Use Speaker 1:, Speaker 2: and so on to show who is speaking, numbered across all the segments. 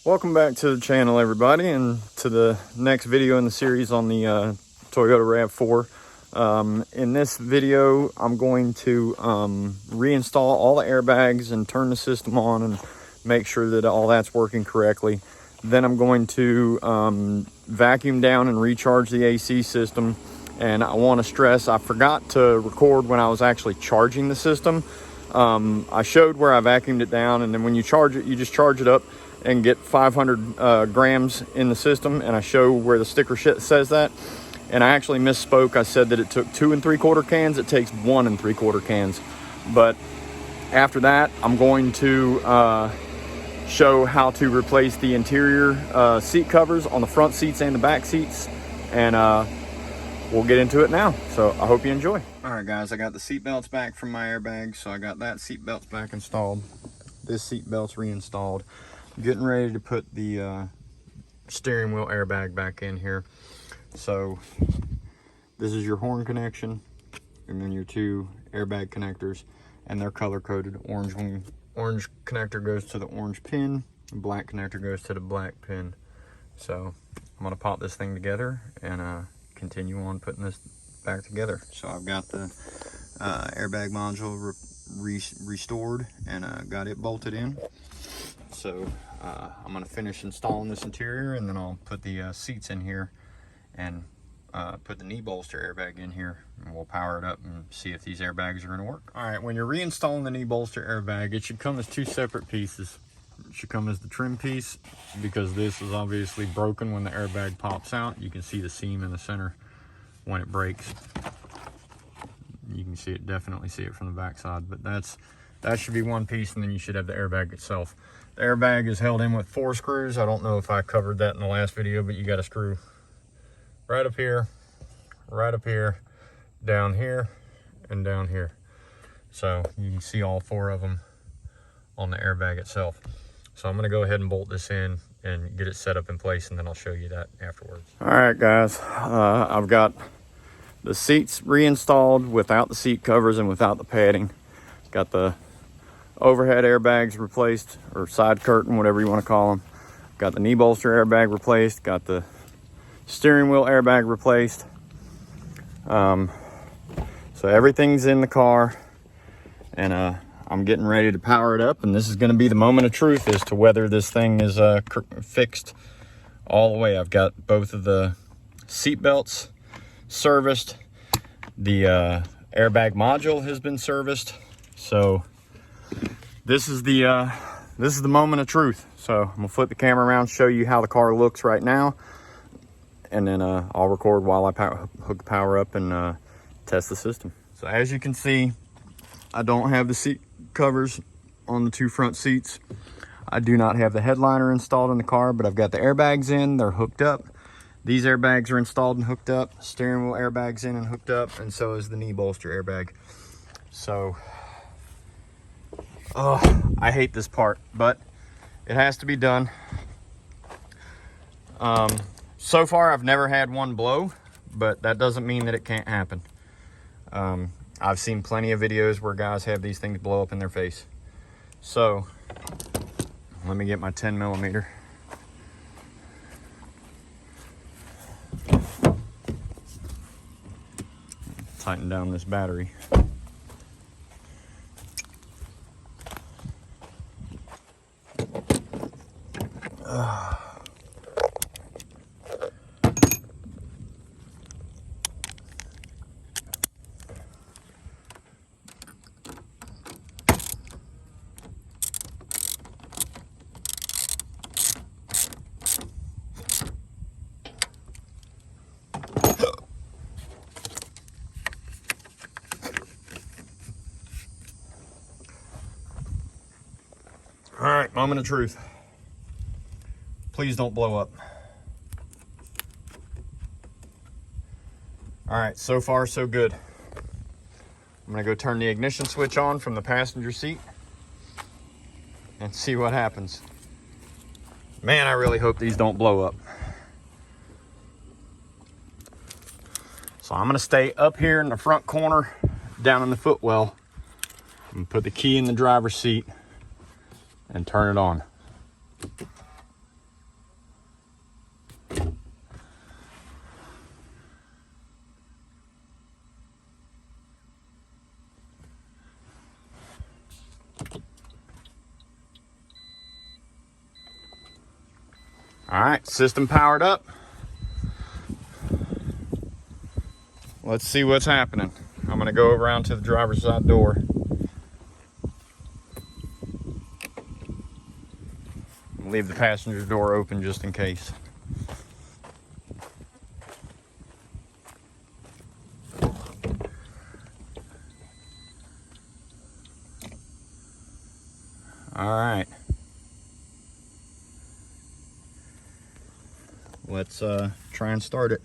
Speaker 1: Welcome back to the channel, everybody, and to the next video in the series on the Toyota RAV4. In this video, I'm going to reinstall all the airbags and turn the system on and make sure that all that's working correctly. Then I'm going to vacuum down and recharge the AC system. And I want to stress, I forgot to record when I was actually charging the system. I showed where I vacuumed it down, and then when you charge it, you just charge it up and get 500 grams in the system, and I show where the sticker says that. And I actually misspoke. I said that it took 2 3/4 cans. It takes 1 3/4 cans. But after that, I'm going to show how to replace the interior seat covers on the front seats and the back seats, and we'll get into it now. So I hope you enjoy. All right, guys, I got the seat belts back from my airbag, so I got that seat belts back installed. This seat belt's reinstalled. Getting ready to put the steering wheel airbag back in here. So this is your horn connection, and then your 2 airbag connectors, and they're color coded. Orange connector goes to the orange pin, and black connector goes to the black pin. So I'm gonna pop this thing together and continue on putting this back together. So I've got the airbag module restored and got it bolted in. So I'm going to finish installing this interior, and then I'll put the seats in here and put the knee bolster airbag in here, and we'll power it up and see if these airbags are going to work. All right, when you're reinstalling the knee bolster airbag, it should come as 2 separate pieces. It should come as the trim piece, because this is obviously broken when the airbag pops out. You can see the seam in the center when it breaks. You can see it, definitely see it from the back side, but that should be 1 piece, and then you should have the airbag itself. The airbag is held in with 4 screws. I don't know if I covered that in the last video, but you got a screw right up here, down here, and down here. So you can see all 4 of them on the airbag itself. So I'm gonna go ahead and bolt this in and get it set up in place, and then I'll show you that afterwards. All right, guys, I've got the seats reinstalled without the seat covers and without the padding. Got the overhead airbags replaced, or side curtain, whatever you want to call them. Got the knee bolster airbag replaced. Got the steering wheel airbag replaced. So everything's in the car, and I'm getting ready to power it up, and this is going to be the moment of truth as to whether this thing is fixed all the way. I've got both of the seat belts serviced. The airbag module has been serviced. So this is the moment of truth. So I'm gonna flip the camera around, show you how the car looks right now, and then I'll record while I hook the power up and test the system. So as you can see, I don't have the seat covers on the 2 front seats. I do not have the headliner installed in the car, but I've got the airbags in. They're hooked up. These airbags are installed and hooked up. Steering wheel airbags in and hooked up, and so is the knee bolster airbag. So, I hate this part, but it has to be done. So far, I've never had one blow, but that doesn't mean that it can't happen. I've seen plenty of videos where guys have these things blow up in their face. So, let me get my 10mm. Tighten down this battery. All right, moment of truth. Please don't blow up. All right, so far so good. I'm gonna go turn the ignition switch on from the passenger seat and see what happens. Man, I really hope these don't blow up. So I'm gonna stay up here in the front corner, down in the footwell, and put the key in the driver's seat and turn it on. All right, system powered up. Let's see what's happening. I'm gonna go around to the driver's side door. Leave the passenger door open just in case. All right. Let's try and start it.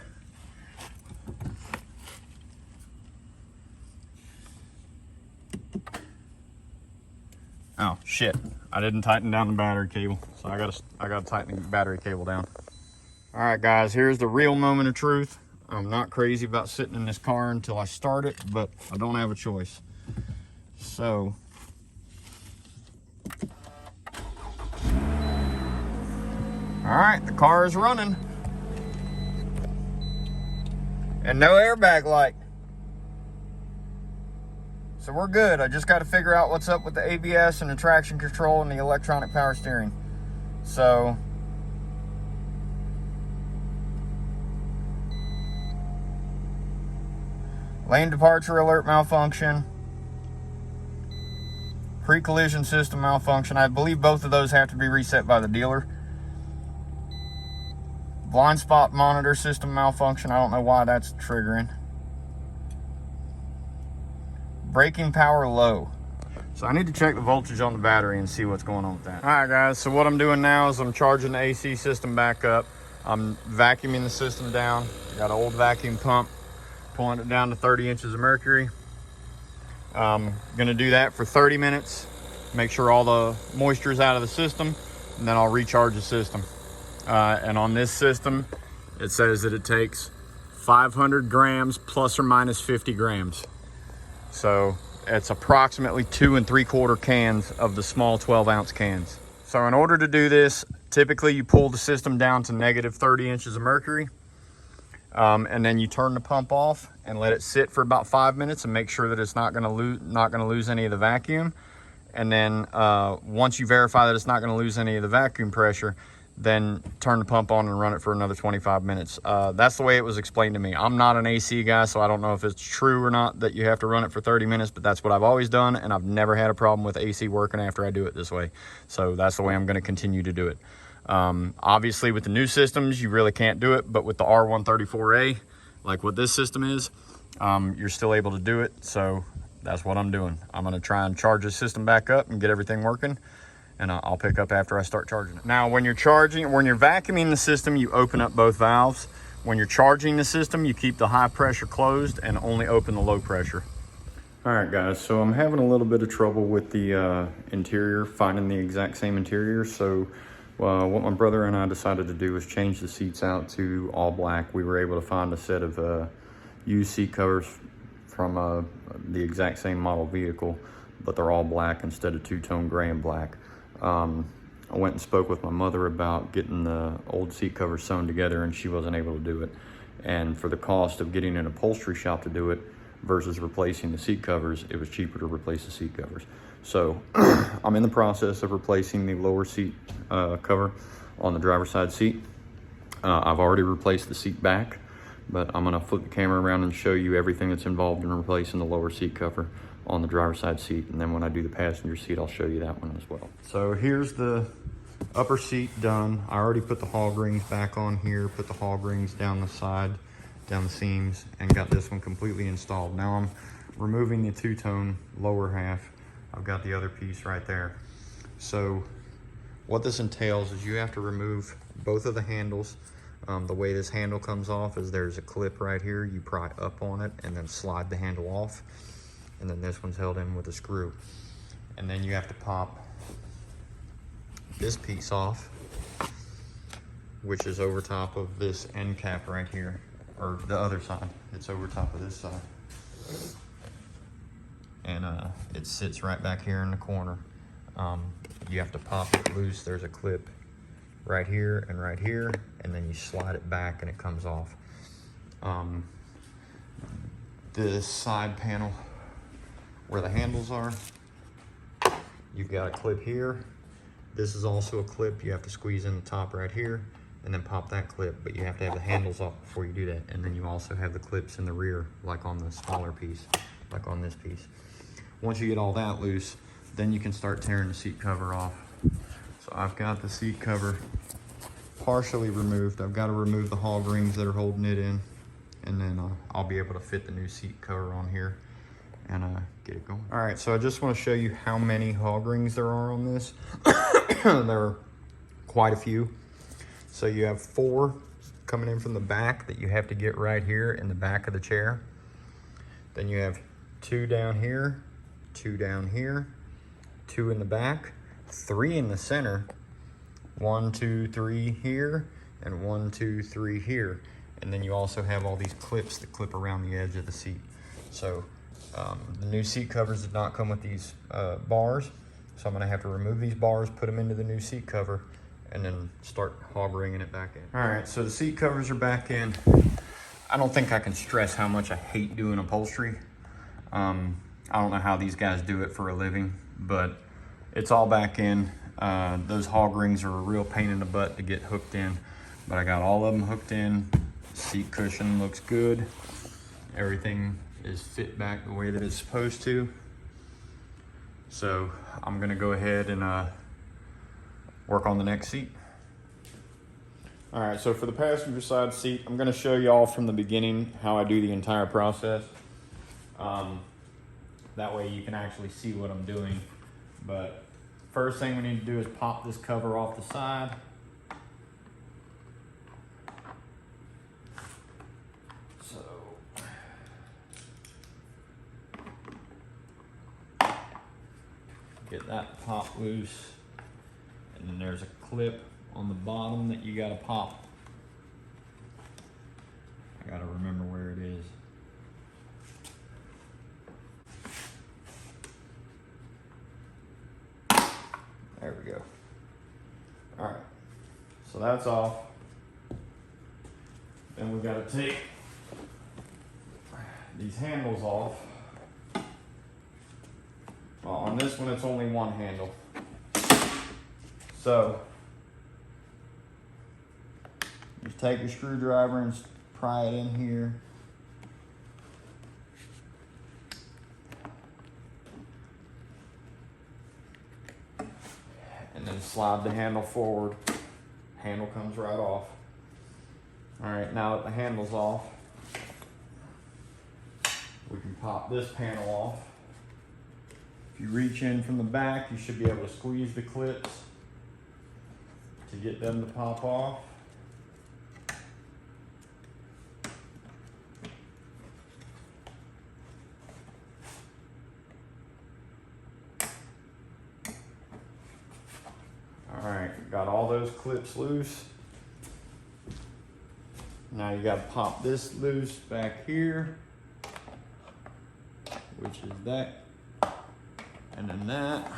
Speaker 1: Oh shit, I didn't tighten down the battery cable, so I gotta tighten the battery cable down. All right guys, here's the real moment of truth. I'm not crazy about sitting in this car until I start it, but I don't have a choice. So all right, the car is running and no airbag light. So we're good. I just got to figure out what's up with the ABS and the traction control and the electronic power steering. So lane departure alert malfunction, pre-collision system malfunction. I believe both of those have to be reset by the dealer. Blind spot monitor system malfunction. I don't know why that's triggering. Braking power low. So I need to check the voltage on the battery and see what's going on with that. All right guys, so what I'm doing now is I'm charging the AC system back up. I'm vacuuming the system down. I got an old vacuum pump, pulling it down to 30 inches of mercury. I'm gonna do that for 30 minutes, make sure all the moisture is out of the system, and then I'll recharge the system. And on this system, it says that it takes 500 grams plus or minus 50 grams. So it's approximately 2 3/4 cans of the small 12-ounce cans. So in order to do this, typically you pull the system down to negative 30 inches of mercury, and then you turn the pump off and let it sit for about 5 minutes and make sure that it's not going to lose any of the vacuum. And then once you verify that it's not going to lose any of the vacuum pressure, then turn the pump on and run it for another 25 minutes. That's the way it was explained to me. I'm not an AC guy, so I don't know if it's true or not that you have to run it for 30 minutes, but that's what I've always done, and I've never had a problem with AC working after I do it this way. So that's the way I'm going to continue to do it. Obviously, with the new systems, you really can't do it, but with the R134A, like what this system is, you're still able to do it. So that's what I'm doing. I'm going to try and charge the system back up and get everything working, and I'll pick up after I start charging it. Now, when you're vacuuming the system, you open up both valves. When you're charging the system, you keep the high pressure closed and only open the low pressure. All right, guys, so I'm having a little bit of trouble with the interior, finding the exact same interior. So what my brother and I decided to do was change the seats out to all black. We were able to find a set of used seat covers from the exact same model vehicle, but they're all black instead of two-tone gray and black. I went and spoke with my mother about getting the old seat covers sewn together, and she wasn't able to do it. And for the cost of getting an upholstery shop to do it versus replacing the seat covers, it was cheaper to replace the seat covers. So I'm in the process of replacing the lower seat cover on the driver's side seat. I've already replaced the seat back, but I'm gonna flip the camera around and show you everything that's involved in replacing the lower seat cover on the driver's side seat, and then when I do the passenger seat, I'll show you that one as well. So here's the upper seat done. I already put the hog rings back on here, put the hog rings down the side, down the seams, and got this one completely installed. Now I'm removing the two-tone lower half. I've got the other piece right there. So what this entails is you have to remove both of the handles. The way this handle comes off is there's a clip right here. You pry up on it and then slide the handle off. And then this one's held in with a screw. And then you have to pop this piece off, which is over top of this end cap right here, or the other side. It's over top of this side. And it sits right back here in the corner. You have to pop it loose. There's a clip right here, and then you slide it back and it comes off. The side panel where the handles are, you've got a clip here. This is also a clip. You have to squeeze in the top right here, and then pop that clip, but you have to have the handles off before you do that. And then you also have the clips in the rear, like on the smaller piece, like on this piece. Once you get all that loose, then you can start tearing the seat cover off. So I've got the seat cover partially removed. I've got to remove the hog rings that are holding it in, and then I'll be able to fit the new seat cover on here and get it going. All right, so I just want to show you how many hog rings there are on this. There are quite a few. So you have 4 coming in from the back that you have to get right here in the back of the chair. Then you have 2 down here, 2 down here, 2 in the back, 3 in the center, 1, 2, 3 here, and 1, 2, 3 here. And then you also have all these clips that clip around the edge of the seat. So the new seat covers did not come with these bars. So I'm gonna have to remove these bars, put them into the new seat cover, and then start hog ringing it back in. All right, so the seat covers are back in. I don't think I can stress how much I hate doing upholstery. I don't know how these guys do it for a living, but it's all back in. Those hog rings are a real pain in the butt to get hooked in, but I got all of them hooked in. Seat cushion looks good. Everything is fit back the way that it's supposed to. So I'm gonna go ahead and work on the next seat. All right, so for the passenger side seat, I'm gonna show y'all from the beginning how I do the entire process. That way you can actually see what I'm doing. But first thing we need to do is pop this cover off the side. So get that pop loose. And then there's a clip on the bottom that you gotta pop. I gotta remember where it is. There we go. All right, so that's off. Then we gotta take these handles off. Well, on this one, it's only one handle. So, just take your screwdriver and pry it in here. And then slide the handle forward. Handle comes right off. All right, now that the handle's off, we can pop this panel off. If you reach in from the back, you should be able to squeeze the clips to get them to pop off. All right, got all those clips loose. Now you got to pop this loose back here, which is that, and then that.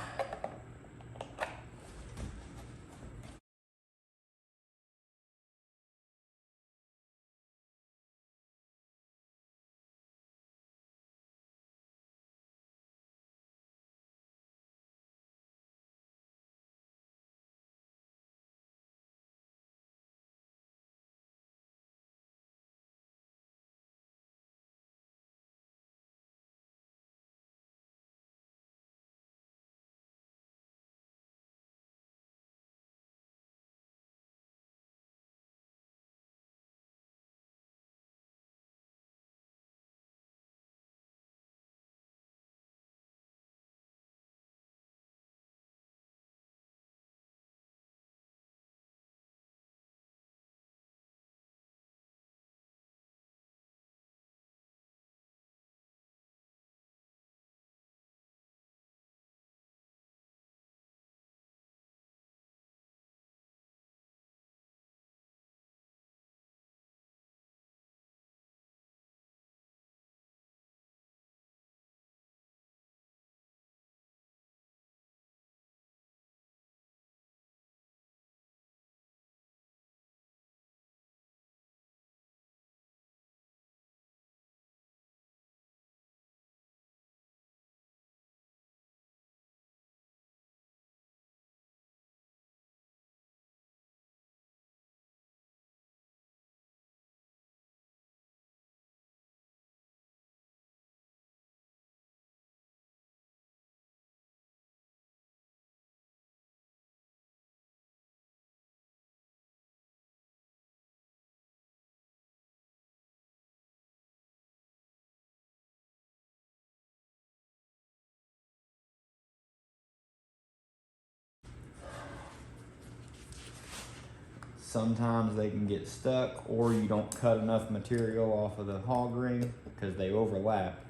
Speaker 1: sometimes they can get stuck, or you don't cut enough material off of the hog ring because they overlap.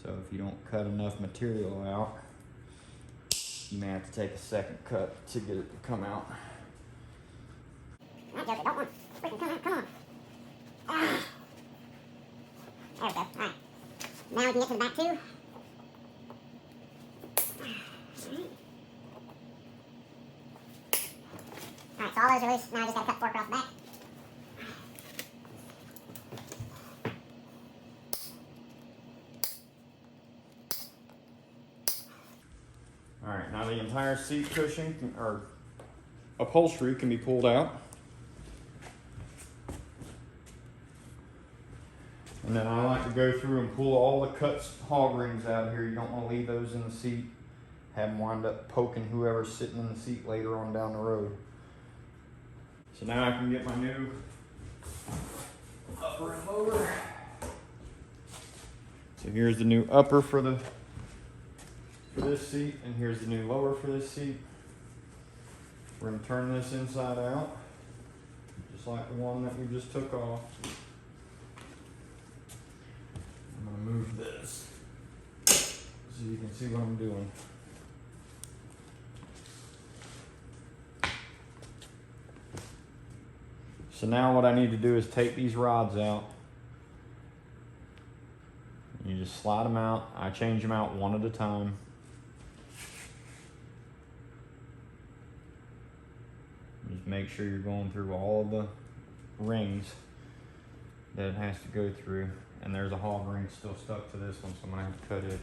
Speaker 1: So if you don't cut enough material out, you may have to take a second cut to get it to come out.
Speaker 2: Come on, Joseph, don't want freaking come on, come on. Ah. There we go. Alright. Now we can get to the back too. Alright, so all those are loose. Now I just gotta cut 4 across the back.
Speaker 1: Alright, now the entire seat cushion or upholstery can be pulled out. And then I like to go through and pull all the cut hog rings out here. You don't want to leave those in the seat. Have them wind up poking whoever's sitting in the seat later on down the road. So now I can get my new upper and lower. So here's the new upper for this seat, and here's the new lower for this seat. We're going to turn this inside out, just like the one that we just took off. I'm going to move this so you can see what I'm doing. So now what I need to do is take these rods out. You just slide them out. I change them out one at a time. Just make sure you're going through all of the rings that it has to go through. And there's a hog ring still stuck to this one, so I'm gonna have to cut it.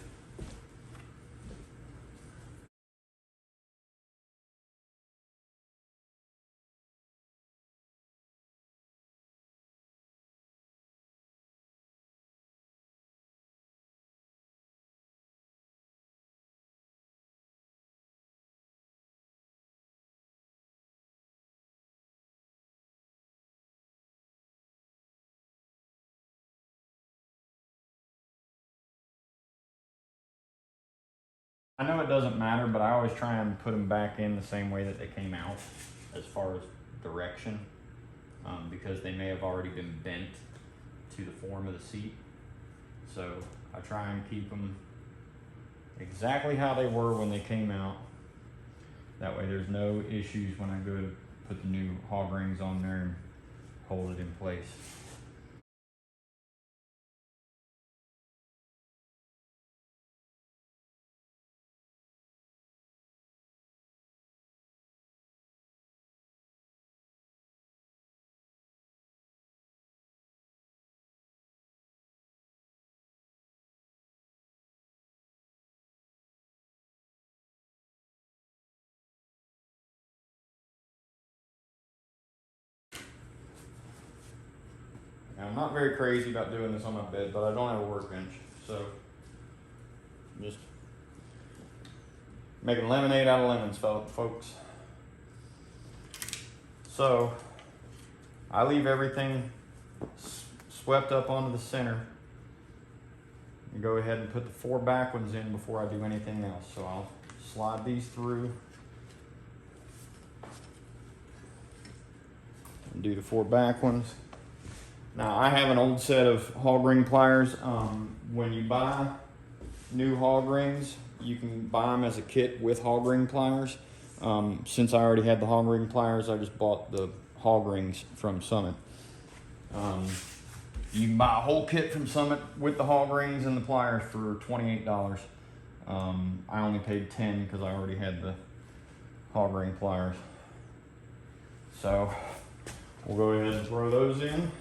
Speaker 1: I know it doesn't matter, but I always try and put them back in the same way that they came out as far as direction, because they may have already been bent to the form of the seat. So I try and keep them exactly how they were when they came out. That way there's no issues when I go to put the new hog rings on there and hold it in place. Now, I'm not very crazy about doing this on my bed, but I don't have a workbench, so I'm just making lemonade out of lemons, folks. So I leave everything swept up onto the center and go ahead and put the 4 back ones in before I do anything else. So I'll slide these through and do the 4 back ones. Now I have an old set of hog ring pliers. When you buy new hog rings, you can buy them as a kit with hog ring pliers. Since I already had the hog ring pliers, I just bought the hog rings from Summit. You can buy a whole kit from Summit with the hog rings and the pliers for $28. I only paid $10 because I already had the hog ring pliers. So we'll go ahead and throw those in.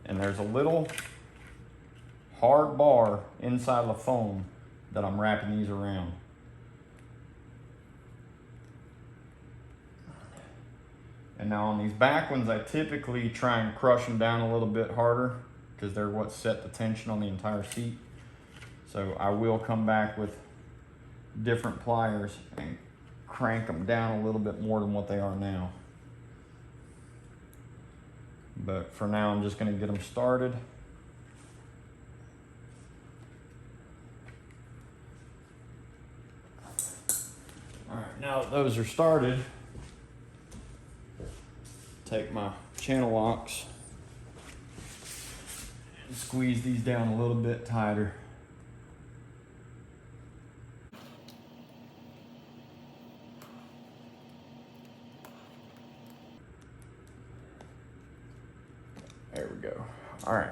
Speaker 1: And there's a little hard bar inside of the foam that I'm wrapping these around. And now on these back ones, I typically try and crush them down a little bit harder because they're what set the tension on the entire seat. So I will come back with different pliers and crank them down a little bit more than what they are now. But for now, I'm just going to get them started. now that those are started, take my channel locks and squeeze these down a little bit tighter. There we go. All right.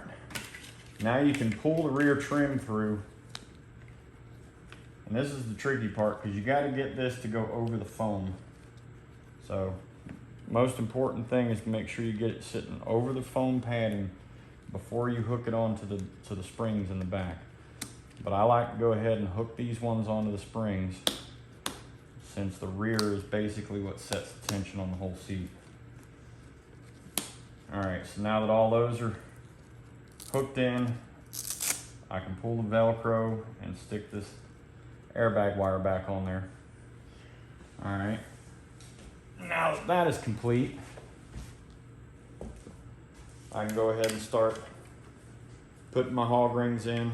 Speaker 1: Now you can pull the rear trim through. And this is the tricky part because you got to get this to go over the foam. So most important thing is to make sure you get it sitting over the foam padding before you hook it onto the springs in the back. But I like to go ahead and hook these ones onto the springs since the rear is basically what sets the tension on the whole seat. All right, so now that all those are hooked in, I can pull the Velcro and stick this airbag wire back on there. All right, now that that is complete, I can go ahead and start putting my hog rings in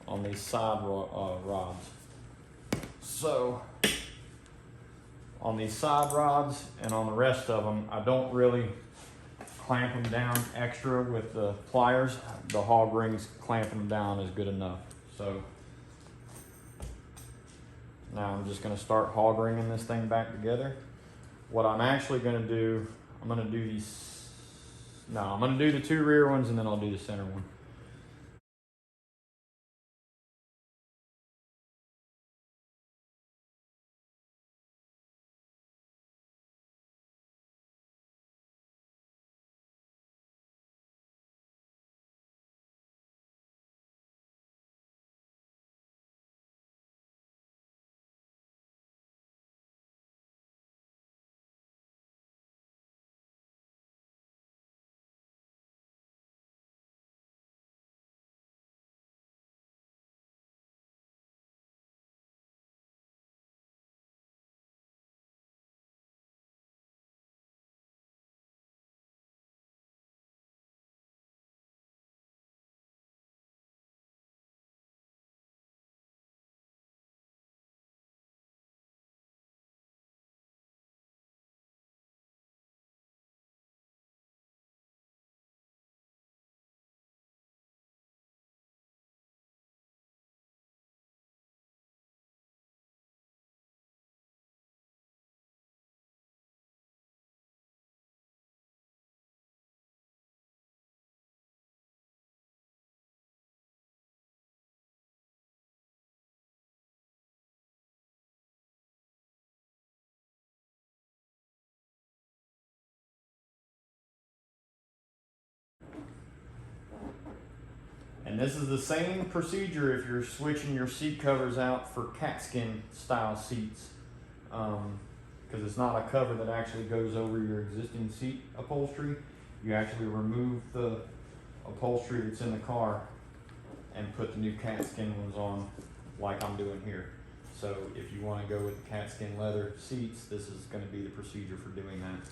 Speaker 1: on these side rods. So on these side rods and on the rest of them, I don't really clamp them down extra with the pliers. The hog rings clamping them down is good enough. So now I'm just going to start hog ringing this thing back together. What I'm actually going to do, I'm going to do these, no, I'm going to do the two rear ones and then I'll do the center one. And this is the same procedure if you're switching your seat covers out for cat skin style seats. Because it's not a cover that actually goes over your existing seat upholstery. You actually remove the upholstery that's in the car and put the new cat skin ones on like I'm doing here. So if you want to go with the cat skin leather seats, this is going to be the procedure for doing that.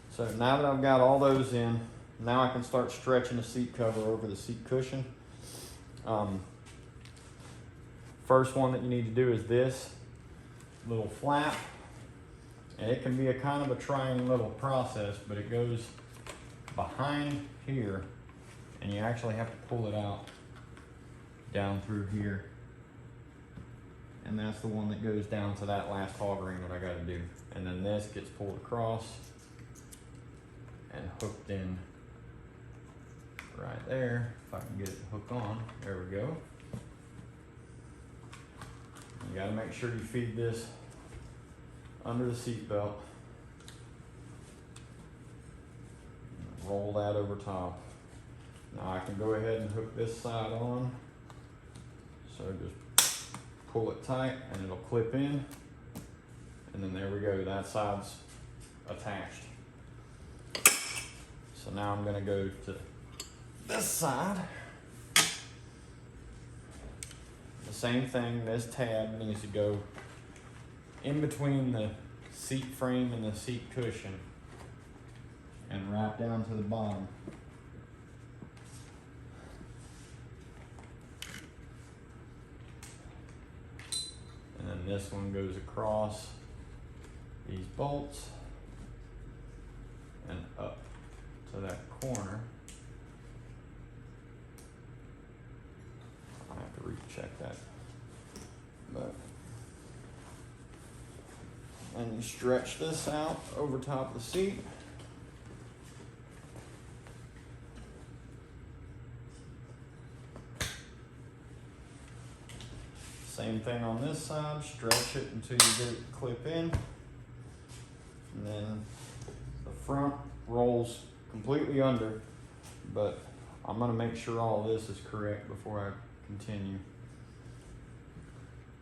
Speaker 1: So now that I've got all those in, now I can start stretching the seat cover over the seat cushion. First one that you need to do is this little flap. And it can be a kind of a trying little process, but it goes behind here and you actually have to pull it out down through here. And that's the one that goes down to that last hog ring that I gotta do. And then this gets pulled across and hooked in right there. If I can get it to hook on, there we go. You gotta make sure you feed this under the seat belt. Roll that over top. Now I can go ahead and hook this side on. So just pull it tight and it'll clip in. And then there we go, that side's attached. So now I'm gonna go to this side. The same thing, this tab needs to go in between the seat frame and the seat cushion and wrap down to the bottom. And then this one goes across these bolts and up to that corner. I have to recheck that. But and you stretch this out over top of the seat. Same thing on this side, stretch it until you get it to clip in. And then the front rolls completely under, but I'm gonna make sure all this is correct before I continue.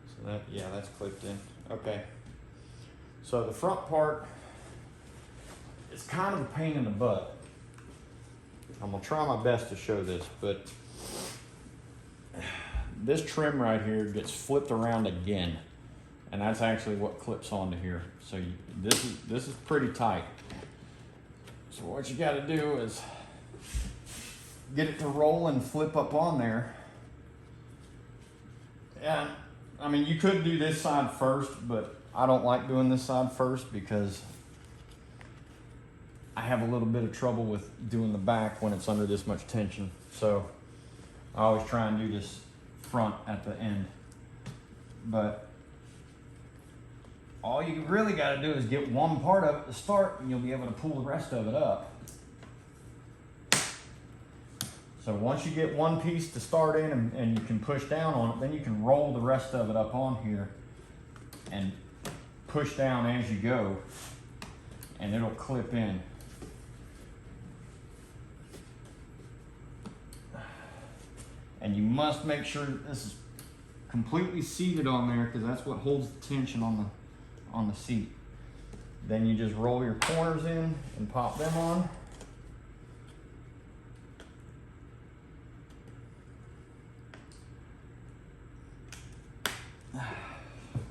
Speaker 1: So that, yeah, that's clipped in. Okay. So the front part is kind of a pain in the butt. I'm gonna try my best to show this, but this trim right here gets flipped around again, and that's actually what clips onto here. So this is pretty tight. So what you got to do is get it to roll and flip up on there. And I mean, you could do this side first, but I don't like doing this side first because I have a little bit of trouble with doing the back when it's under this much tension. So I always try and do this front at the end. But all you really got to do is get one part of it to start, and you'll be able to pull the rest of it up. So once you get one piece to start in and you can push down on it, then you can roll the rest of it up on here and push down as you go, and it'll clip in. And you must make sure that this is completely seated on there, because that's what holds the tension on the seat. Then you just roll your corners in and pop them on.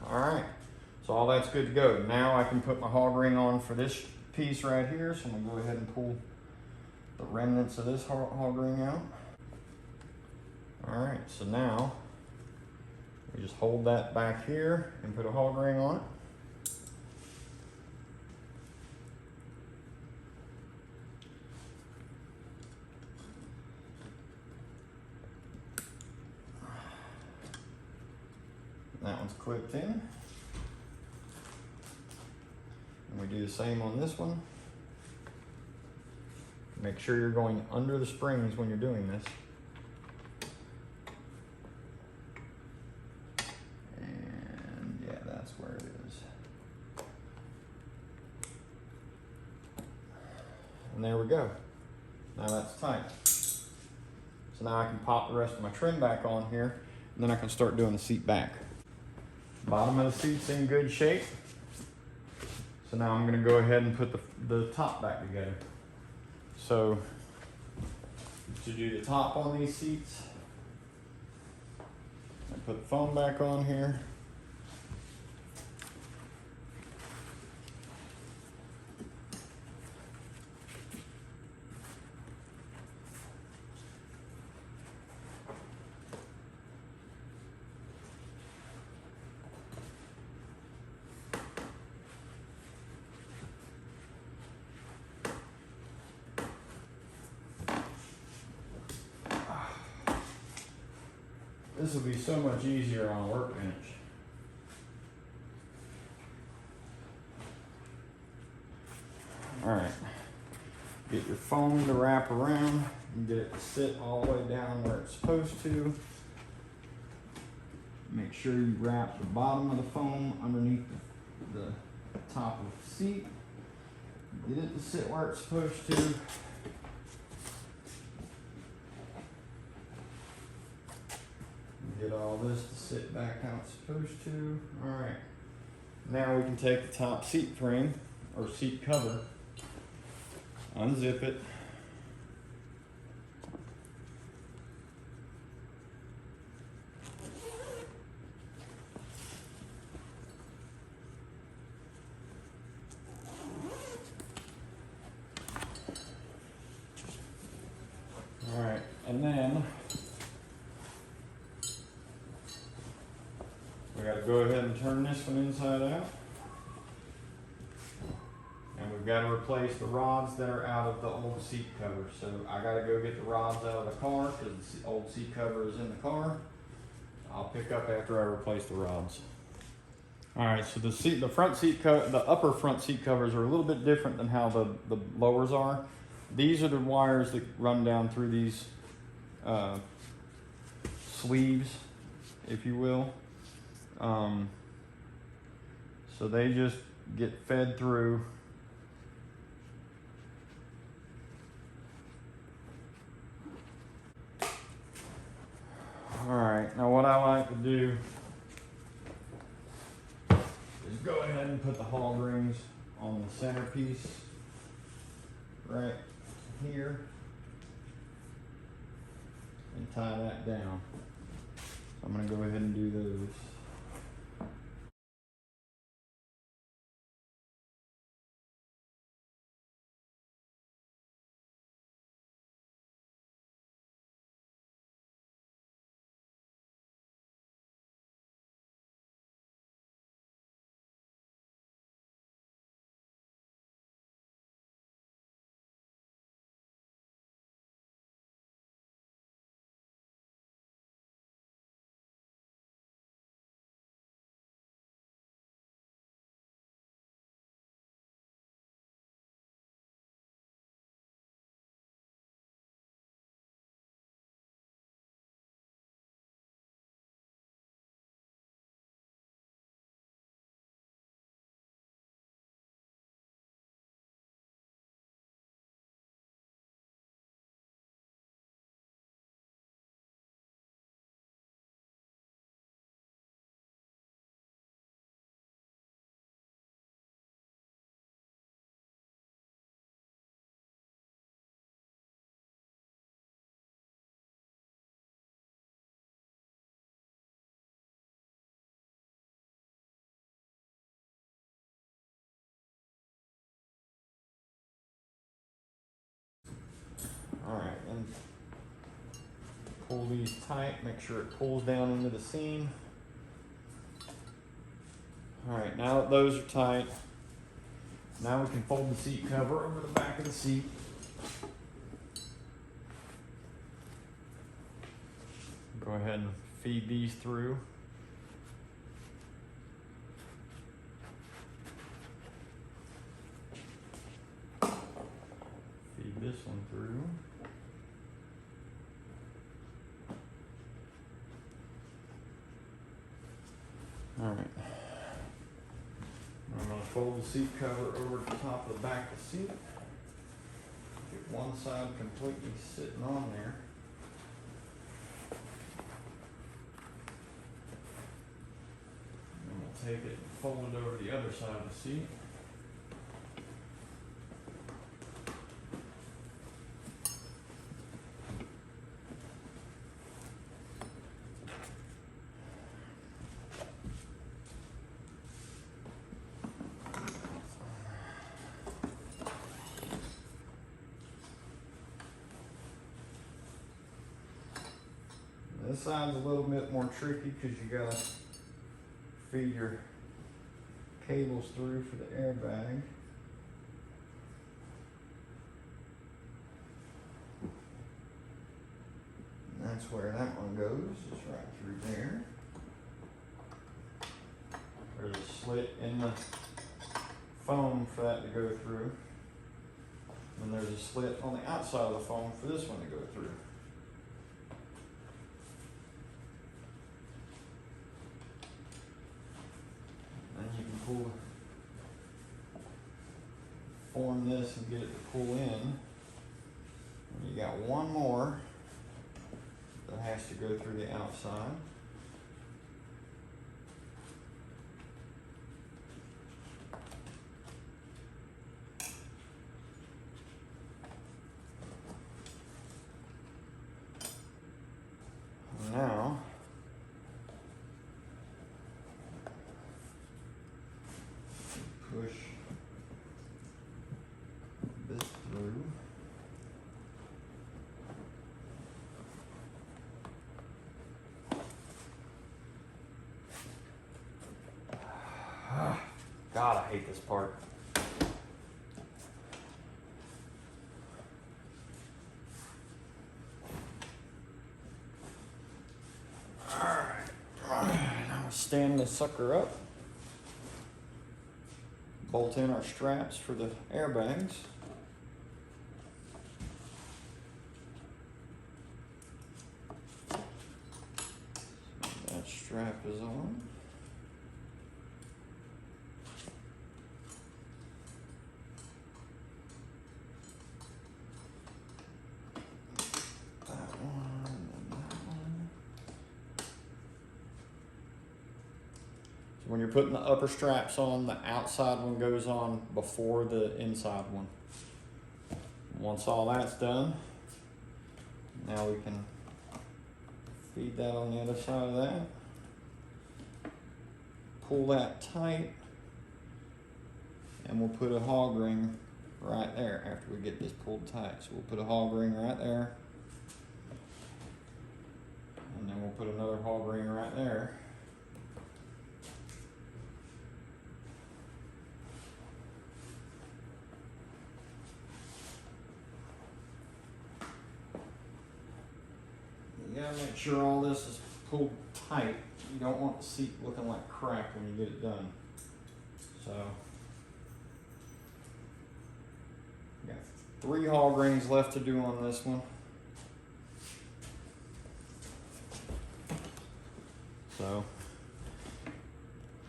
Speaker 1: All right, so all that's good to go. Now I can put my hog ring on for this piece right here. So I'm gonna go ahead and pull the remnants of this hog ring out. All right, so now we just hold that back here and put a hog ring on it. That one's clipped in. And we do the same on this one. Make sure you're going under the springs when you're doing this. Where it is. And there we go. Now that's tight. So now I can pop the rest of my trim back on here, and then I can start doing the seat back. Bottom of the seat's in good shape. So now I'm gonna go ahead and put the top back together. So to do the top on these seats, I put the foam back on here. This will be so much easier on a workbench. All right, get your foam to wrap around and get it to sit all the way down where it's supposed to. Make sure you wrap the bottom of the foam underneath the top of the seat. Get it to sit where it's supposed to. Get all this to sit back how it's supposed to. All right. Now we can take the top seat frame or seat cover, unzip it. All right, and then we got to go ahead and turn this one inside out. And we've got to replace the rods that are out of the old seat cover. So I got to go get the rods out of the car because the old seat cover is in the car. I'll pick up after I replace the rods. All right, so the front seat the upper front seat covers are a little bit different than how the lowers are. These are the wires that run down through these sleeves, if you will. So they just get fed through. All right, now what I like to do is go ahead and put the hog rings on the centerpiece right here and tie that down. So I'm going to go ahead and do those. All right, and pull these tight, make sure it pulls down into the seam. All right, now that those are tight, now we can fold the seat cover over the back of the seat. Go ahead and feed these through. Feed this one through. All right. I'm going to fold the seat cover over to the top of the back of the seat. Get one side completely sitting on there. And we'll take it and fold it over the other side of the seat. This side's a little bit more tricky because you gotta feed your cables through for the airbag. And that's where that one goes, it's right through there. There's a slit in the foam for that to go through. And there's a slit on the outside of the foam for this one to go through. And you can form this and get it to pull in. And you got one more that has to go through the outside. Now, push this through. God, I hate this part. Stand this sucker up, bolt in our straps for the airbags. So that strap is on. When you're putting the upper straps on, the outside one goes on before the inside one. Once all that's done, now we can feed that on the other side of that. Pull that tight, and we'll put a hog ring right there after we get this pulled tight. So we'll put a hog ring right there, and then we'll put another hog ring right there. You gotta make sure all this is pulled tight. You don't want the seat looking like crap when you get it done. So, we got 3 hog rings left to do on this one. So,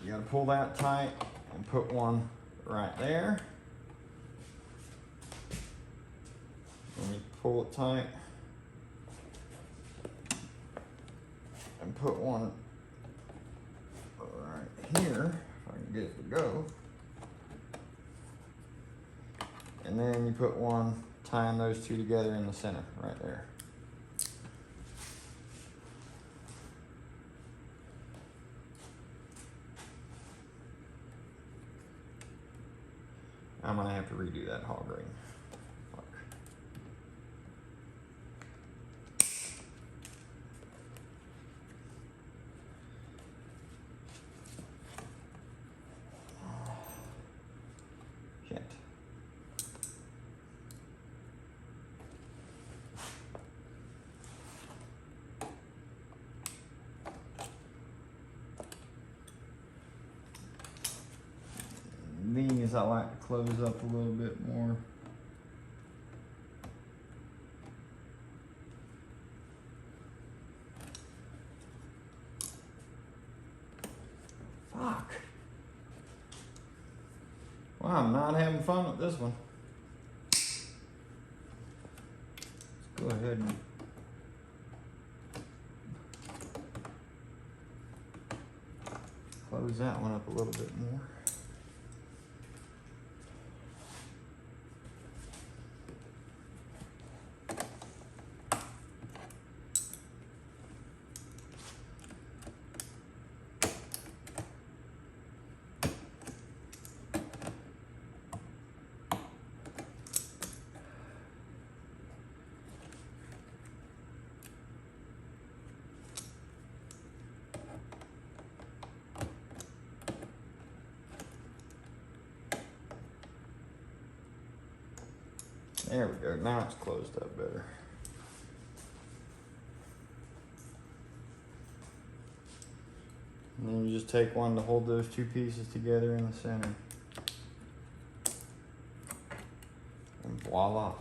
Speaker 1: you gotta pull that tight and put one right there. And you pull it tight. And put one right here, if I can get it to go. And then you put one tying those two together in the center, right there. I'm gonna have to redo that hog ring. These I like to close up a little bit more. Fuck. Well, I'm not having fun with this one. Let's go ahead and close that one up a little bit more. There we go, now it's closed up better. And then you just take one to hold those two pieces together in the center. And And voila.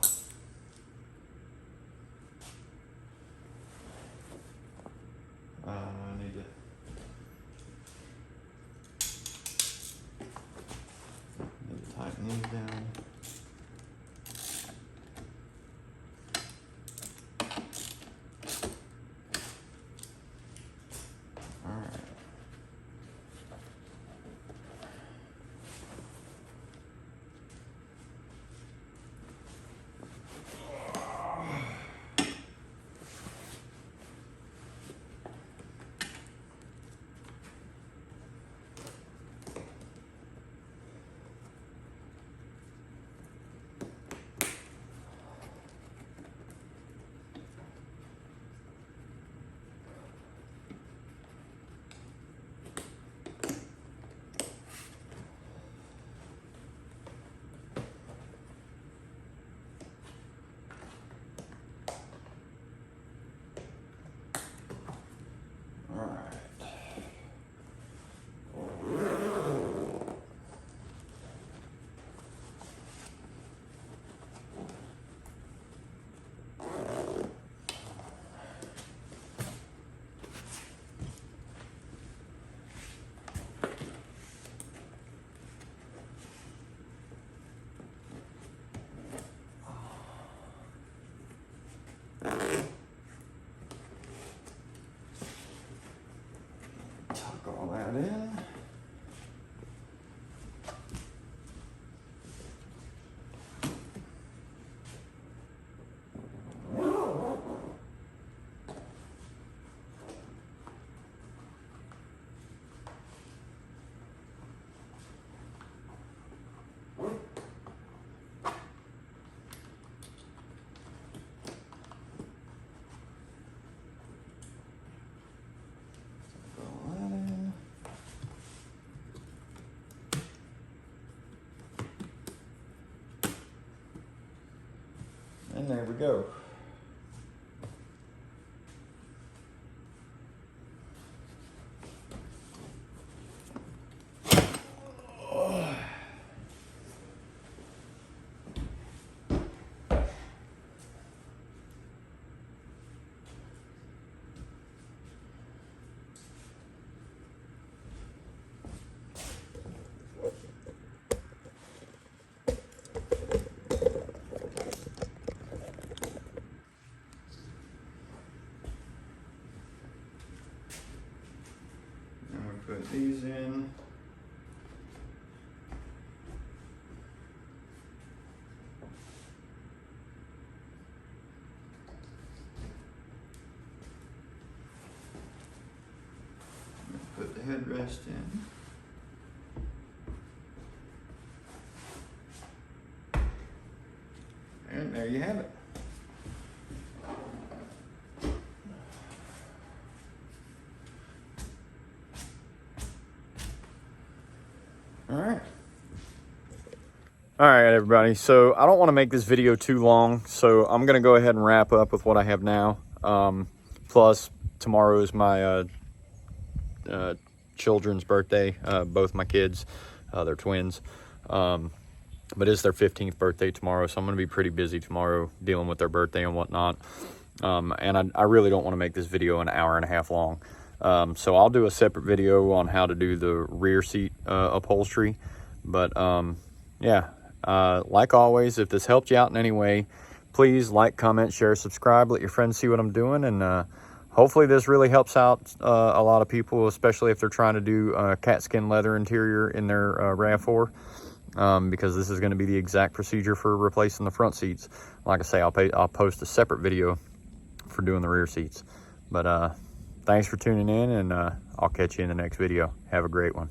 Speaker 1: I need to tighten these down. All right. Tuck all that in. And there we go. Put these in. Put the headrest in. And there you have it. All right, everybody. So I don't want to make this video too long, so I'm going to go ahead and wrap up with what I have now. Plus, tomorrow is my children's birthday, both my kids. They're twins. But it's their 15th birthday tomorrow, so I'm going to be pretty busy tomorrow dealing with their birthday and whatnot. And I really don't want to make this video an hour and a half long. So I'll do a separate video on how to do the rear seat upholstery. But yeah, like always, if this helped you out in any way, please like, comment, share, subscribe, let your friends see what I'm doing. And hopefully this really helps out a lot of people, especially if they're trying to do cat skin leather interior in their RAV4. Because this is going to be the exact procedure for replacing the front seats. Like I say, I'll post a separate video for doing the rear seats. But thanks for tuning in, and I'll catch you in the next video. Have a great one.